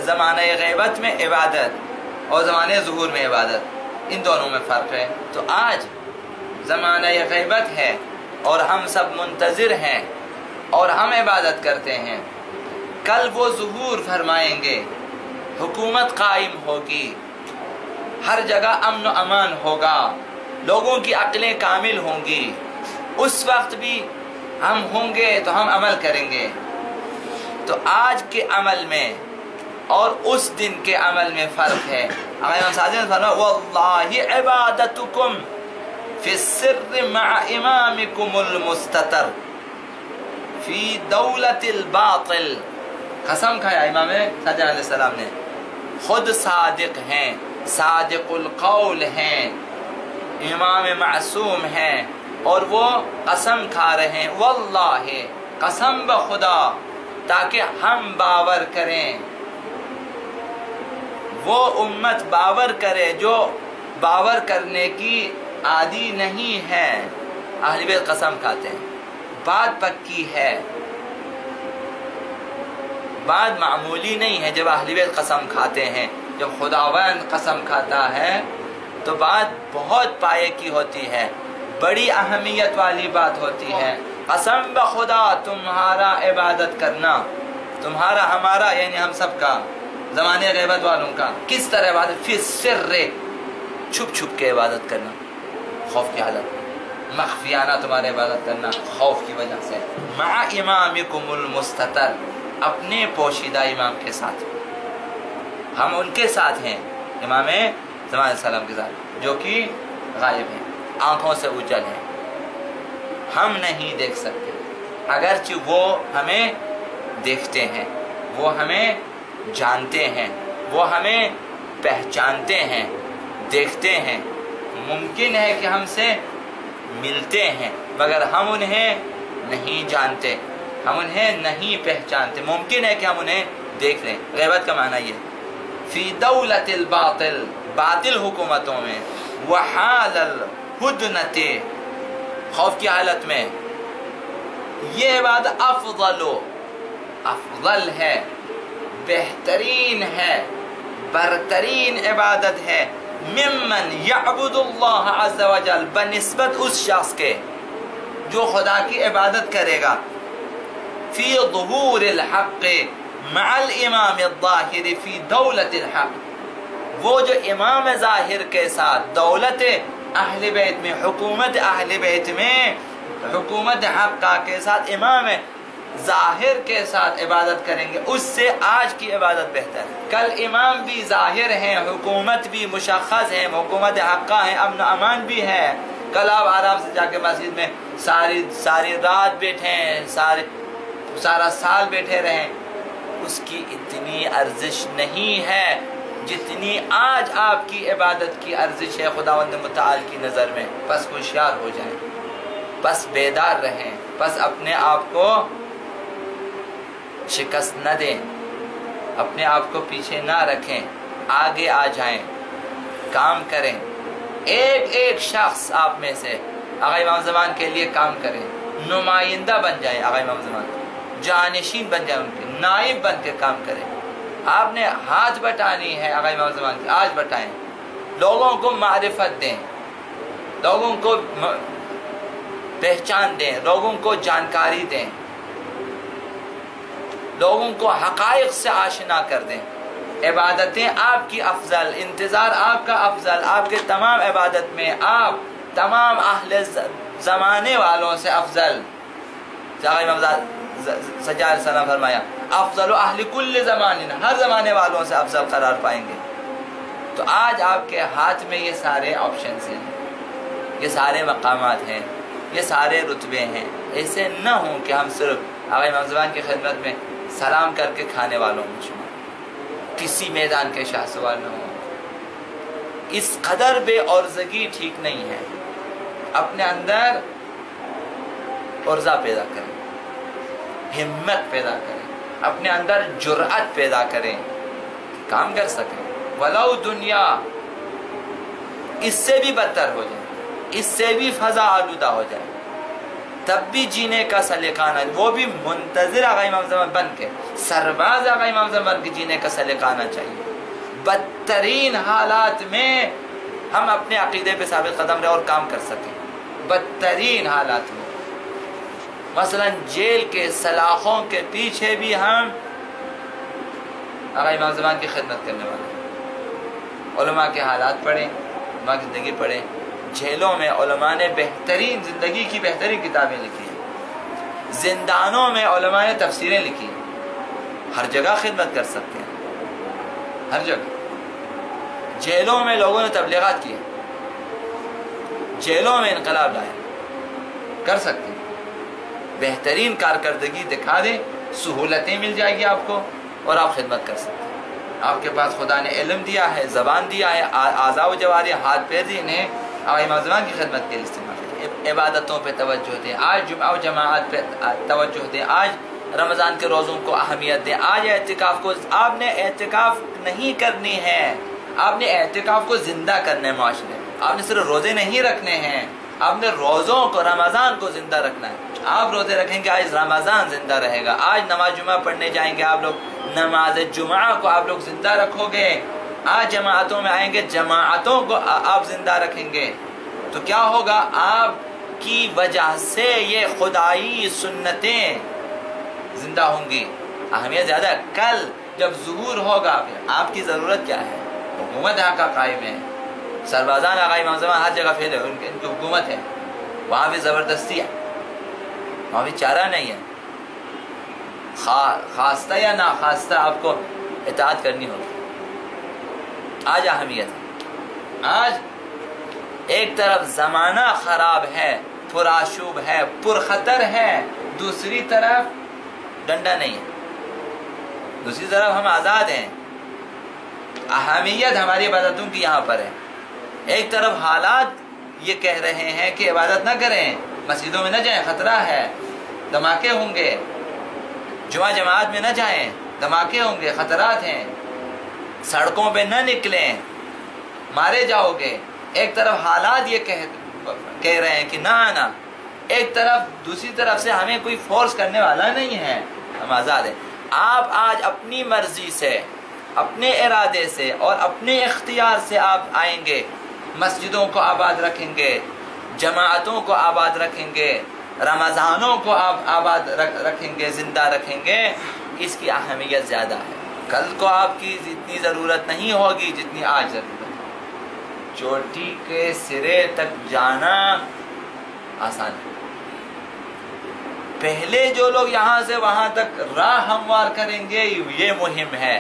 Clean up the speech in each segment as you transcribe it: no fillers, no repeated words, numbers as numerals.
زمانہ غیبت میں عبادت اور زمانہ ظہور میں عبادت، ان دونوں میں فرق ہے۔ تو آج زمانہ غیبت ہے اور ہم سب منتظر ہیں اور ہم عبادت کرتے ہیں۔ کل وہ ظہور فرمائیں گے، حکومت قائم ہوگی، ہر جگہ امن و امان ہوگا، لوگوں کی عقلیں کامل ہوں گی، اس وقت بھی ہم ہوں گے تو ہم عمل کریں گے۔ تو آج کے عمل میں اور اس دن کے عمل میں فرق ہے۔ امام صادق نے فرمایا واللہ عبادتکم فی السر مع امامکم المستتر فی دولت الباطل، قسم کھایا امام صادق علیہ السلام نے، خود صادق ہیں، صادق القول ہیں، امام معصوم ہیں، اور وہ قسم کھا رہے ہیں واللہ، قسم بخدا، تاکہ ہم باور کریں، وہ امت باور کرے جو باور کرنے کی عادی نہیں ہے۔ اہل بیت قسم کھاتے ہیں، بات پکی ہے، بات معمولی نہیں ہے۔ جب اہل بیت قسم کھاتے ہیں، جب خداوند قسم کھاتا ہے تو بات بہت پائے کی ہوتی ہے، بڑی اہمیت والی بات ہوتی ہے۔ قسم بخدا تمہارا عبادت کرنا، تمہارا ہمارا یعنی ہم سب کا، زمانے غیبت والوں کا، کس طرح عبادت؟ فی السر، چھپ چھپ کے عبادت کرنا، خوف کی حالت میں، مخفیانہ تمہارے عبادت کرنا خوف کی وجہ سے، مع امامکم المستتر، اپنے پوشیدہ امام کے ساتھ، ہم ان کے ساتھ ہیں، امام زمان علیہ السلام کے ساتھ، جو کہ غائب ہیں، آنکھوں سے اوجھل ہیں، ہم نہیں دیکھ سکتے، اگرچہ وہ ہمیں دیکھتے ہیں، وہ ہمیں جانتے ہیں، وہ ہمیں پہچانتے ہیں، دیکھتے ہیں، ممکن ہے کہ ہم سے ملتے ہیں مگر ہم انہیں نہیں جانتے، ہم انہیں نہیں پہچانتے، ممکن ہے کہ ہم انہیں دیکھ لیں۔ غیبت کا معنی یہ فی دولت الباطل، باطل حکومتوں میں، وحال الہدنۃ، خوف کی حالت میں، یہ عبادت افضل ہے، بہترین ہے، برترین عبادت ہے، ممن یعبد اللہ عز وجل، بنسبت اس شخص کے جو خدا کی عبادت کرے گا، فی ظہور الحق مع الامام الظاہر فی دولت الحق، وہ جو امام ظاہر کے ساتھ دولت اہل بیت میں، حکومت اہل بیت میں، حکومت حقہ کے ساتھ، امام ظاہر کے ساتھ عبادت کریں گے، اس سے آج کی عبادت بہتر ہے۔ کل امام بھی ظاہر ہیں، حکومت بھی مشخص ہے، حکومت حقہ ہے، امن و امان بھی ہے، کل آپ آرام سے جا کے مسجد میں ساری رات بیٹھیں، سارا سال بیٹھے رہیں، اس کی اتنی ارزش نہیں ہے جتنی آج آپ کی عبادت کی ارزش ہے خداوند متعال کی نظر میں۔ بس ہوشیار ہو جائیں، بس بیدار رہیں، بس اپنے آپ کو شکست نہ دیں، اپنے آپ کو پیچھے نہ رکھیں، آگے آ جائیں، کام کریں، ایک ایک شخص آپ میں سے آقا امام زمان کے لیے کام کریں، نمائندہ بن جائیں، آقا امام زمان جانشین بن جائیں، ان کے نائب بن کے کام کریں۔ آپ نے ہاتھ بٹانی ہے آقا امام زمان کی، آج بٹائیں، لوگوں کو معرفت دیں، لوگوں کو پہچان دیں، لوگوں کو جانکاری دیں، لوگوں کو حقائق سے آشنا کر دیں۔ عبادتیں آپ کی افضل، انتظار آپ کا افضل، آپ کے تمام عبادت میں آپ تمام اہل زمانے والوں سے افضل۔ امام سجاد علیہ السلام فرمایا افضل اہل کل زمان، ہر زمانے والوں سے افضل قرار پائیں گے۔ تو آج آپ کے ہاتھ میں یہ سارے آپشنز ہیں، یہ سارے مقامات ہیں، یہ سارے رتبے ہیں۔ ایسے نہ ہوں کہ ہم صرف آقا امام زمان کی خدمت میں سلام کر کے کھانے والوں میں شمار، کسی میدان کے شاہ سوار نہ ہوں۔ اس قدر بے عرضگی ٹھیک نہیں ہے۔ اپنے اندر عرضہ پیدا کریں، ہمت پیدا کریں، اپنے اندر جرأت پیدا کریں، کام کر سکیں، ولو دنیا اس سے بھی بدتر ہو جائے، اس سے بھی فضا آلودہ ہو جائے تب بھی جینے کا سلیقہ نہ، وہ بھی منتظر آقا امام زمان بن کے، سرباز آقا امام زمان بن کے جینے کا سلیقہ آنا چاہیے۔ بدترین حالات میں ہم اپنے عقیدے پہ ثابت قدم رہے اور کام کر سکیں، بدترین حالات میں، مثلا جیل کے سلاخوں کے پیچھے بھی ہم آقا امام زمان کی خدمت کرنے والے ہیں۔ علماء کے حالات پڑھیں، علماء کی زندگی پڑھیں، جیلوں میں علماء نے بہترین زندگی کی بہترین کتابیں لکھی ہیں، زندانوں میں علماء نے تفسیریں لکھی ہیں، ہر جگہ خدمت کر سکتے ہیں، ہر جگہ۔ جیلوں میں لوگوں نے تبلیغات کی، جیلوں میں انقلاب لائے، کر سکتے ہیں، بہترین کارکردگی دکھا دیں، سہولتیں مل جائے گی آپ کو اور آپ خدمت کر سکتے ہیں۔ آپ کے پاس خدا نے علم دیا ہے، زبان دیا ہے، اعضاء و جوارح، ہاتھ پیر دیے، انہیں آقا امام زمان کی خدمت کے لیے استعمال کریں۔ عبادتوں پہ توجہ دیں، آج جمعہ و جماعت پہ توجہ دیں، آج رمضان کے روزوں کو اہمیت دیں، آج اعتکاف کو، آپ نے اعتکاف نہیں کرنی ہے، آپ نے اعتکاف کو زندہ کرنا ہے معاشرے میں، آپ نے صرف روزے نہیں رکھنے ہیں، آپ نے روزوں کو، رمضان کو زندہ رکھنا ہے۔ آپ روزے رکھیں گے، آج رمضان زندہ رہے گا، آج نماز جمعہ پڑھنے جائیں گے آپ لوگ، نماز جمعہ کو آپ لوگ زندہ رکھو گے، آج جماعتوں میں آئیں گے، جماعتوں کو آپ زندہ رکھیں گے، تو کیا ہوگا؟ آپ کی وجہ سے یہ خدائی سنتیں زندہ ہوں گی، اہمیت زیادہ ہے۔ کل جب ظہور ہوگا پھر آپ کی ضرورت کیا ہے؟ حکومت یہاں کا قائم ہے، سربازان آقا امام زمان ہر جگہ پھیلے، ان کی حکومت ہے، وہاں بھی زبردستی ہے، وہاں بھی چارہ نہیں ہے، خواستہ یا ناخواستہ آپ کو اطاعت کرنی ہوگی۔ آج اہمیت ہے، آج ایک طرف زمانہ خراب ہے، پرآشوب ہے، پرخطر ہے، دوسری طرف ڈنڈا نہیں ہے، دوسری طرف ہم آزاد ہیں، اہمیت ہماری عبادتوں کی یہاں پر ہے۔ ایک طرف حالات یہ کہہ رہے ہیں کہ عبادت نہ کریں، مسجدوں میں نہ جائیں، خطرہ ہے، دھماکے ہوں گے، جمعہ جماعت میں نہ جائیں، دھماکے ہوں گے، خطرات ہیں، سڑکوں پہ نہ نکلیں، مارے جاؤ گے۔ ایک طرف حالات یہ کہہ رہے ہیں کہ نہ آنا، ایک طرف دوسری طرف سے ہمیں کوئی فورس کرنے والا نہیں ہے، ہم آزاد ہیں۔ آپ آج اپنی مرضی سے، اپنے ارادے سے اور اپنے اختیار سے آپ آئیں گے، مسجدوں کو آباد رکھیں گے، جماعتوں کو آباد رکھیں گے، رمضانوں کو آپ آباد رکھیں گے، زندہ رکھیں گے، اس کی اہمیت زیادہ ہے۔ کل کو آپ کی اتنی ضرورت نہیں ہوگی جتنی آج ضرورت ہے۔ چوٹی کے سرے تک جانا آسان ہے، پہلے جو لوگ یہاں سے وہاں تک راہ ہموار کریں گے یہ مہم ہے۔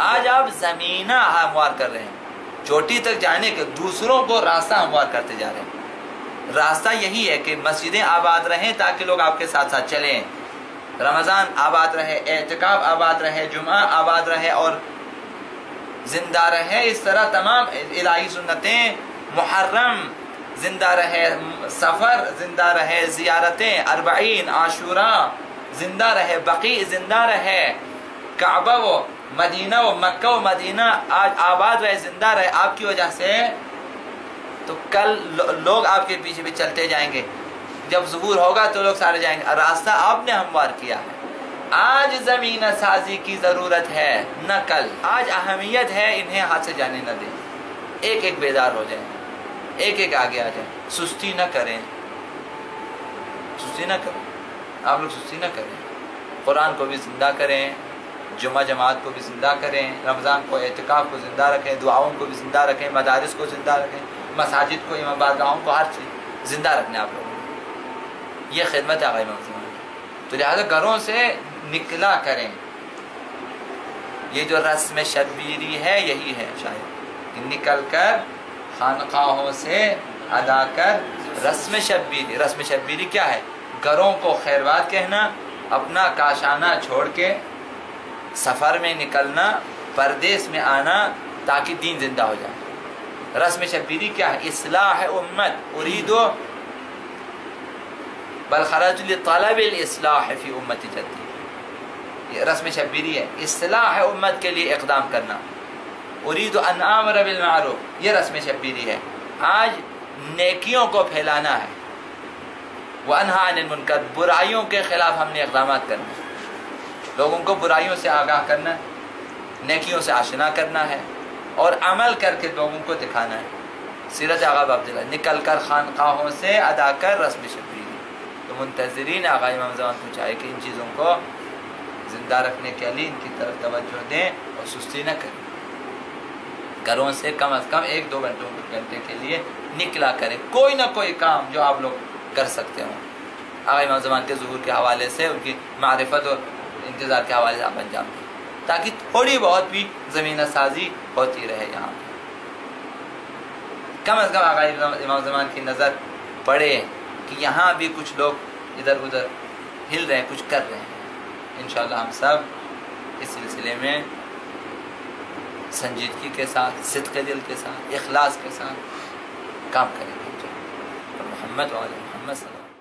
آج آپ زمینہ ہموار کر رہے ہیں، چوٹی تک جانے کے دوسروں کو راستہ ہموار کرتے جا رہے ہیں۔ راستہ یہی ہے کہ مسجدیں آباد رہیں تاکہ لوگ آپ کے ساتھ ساتھ چلیں، رمضان آباد رہے، اعتکاف آباد رہے، جمعہ آباد رہے اور زندہ رہے، اس طرح تمام الہی سنتیں، محرم زندہ رہے، سفر زندہ رہے، زیارتیں، اربعین، عاشوراء زندہ رہے، بقیع زندہ رہے، کعبہ و مدینہ و مکہ و مدینہ آج آباد رہے، زندہ رہے آپ کی وجہ سے، تو کل لوگ آپ کے پیچھے بھی چلتے جائیں گے، جب ظہور ہوگا تو لوگ سارے جائیں گے، راستہ آپ نے ہموار کیا ہے۔ آج زمین سازی کی ضرورت ہے، نہ کل۔ آج اہمیت ہے، انہیں ہاتھ سے جانے نہ دیں، ایک ایک بیدار ہو جائیں، ایک ایک آگے آ جائیں، سستی نہ کریں، سستی نہ کریں، آپ لوگ سستی نہ کریں، قرآن کو بھی زندہ کریں، جمعہ جماعت کو بھی زندہ کریں، رمضان کو، اعتکاف کو زندہ رکھیں، دعاؤں کو بھی زندہ رکھیں، مدارس کو زندہ رکھیں، مساجد کو، امام بارگاہوں کو، ہر چیز زندہ رکھنے آپ لوگوں نے، یہ خدمت ہے آقا امام زمان۔ تو لہٰذا گھروں سے نکلا کریں، یہ جو رسم شبیری ہے یہی ہے شاید کہ نکل کر خانقاہوں سے ادا کر رسم شبیری۔ رسم شبیری کیا ہے؟ گھروں کو خیروات کہنا، اپنا کاشانہ چھوڑ کے سفر میں نکلنا، پردیس میں آنا تاکہ دین زندہ ہو جائے۔ رسم شبیری کیا ہے؟ اصلاح امت، اریدو بل خرجت لطلب الاصلاح فی امت جدی، یہ رسم شبیری ہے، اصلاح امت کے لیے اقدام کرنا، ارید ان آمر بالمعروف، یہ رسم شبیری ہے۔ آج نیکیوں کو پھیلانا ہے، وَأَنْهَا عَنِ الْمُنْكَرِ برائیوں کے خلاف ہم نے اقدامات کرنے ہیں، لوگوں کو برائیوں سے آگاہ کرنا ہے، نیکیوں سے آشنا کرنا ہے اور عمل کر کے لوگوں کو دکھانا ہے۔ سیرت آغا عبداللہ نکل کر خانقاہوں سے ادا کر رسم شبیر، تو منتظرین آغا امام زمان کو چاہے کہ ان چیزوں کو زندہ رکھنے کے لیے ان کی طرف توجہ دیں اور سستی نہ کریں، گھروں سے کم از کم 1-2 گھنٹے کے لیے نکلا کریں، کوئی نہ کوئی کام جو آپ لوگ کر سکتے ہوں، آغا امام زمان کے ظہور کے حوالے سے، ان کی معرفت اور انتظار کے حوالے سے آپ انجام دیں، تاکہ تھوڑی بہت بھی زمینہ سازی ہوتی رہے یہاں پہ، کم از کم آغا امام زمان کی نظر پڑے کہ یہاں بھی کچھ لوگ ادھر ادھر ہل رہے ہیں، کچھ کر رہے ہیں۔ انشاءاللہ ہم سب اس سلسلے میں سنجیدگی کے ساتھ، صدق دل کے ساتھ، اخلاص کے ساتھ کام کریں گے۔ محمد وعلی محمد صلی اللہ علیہ وسلم۔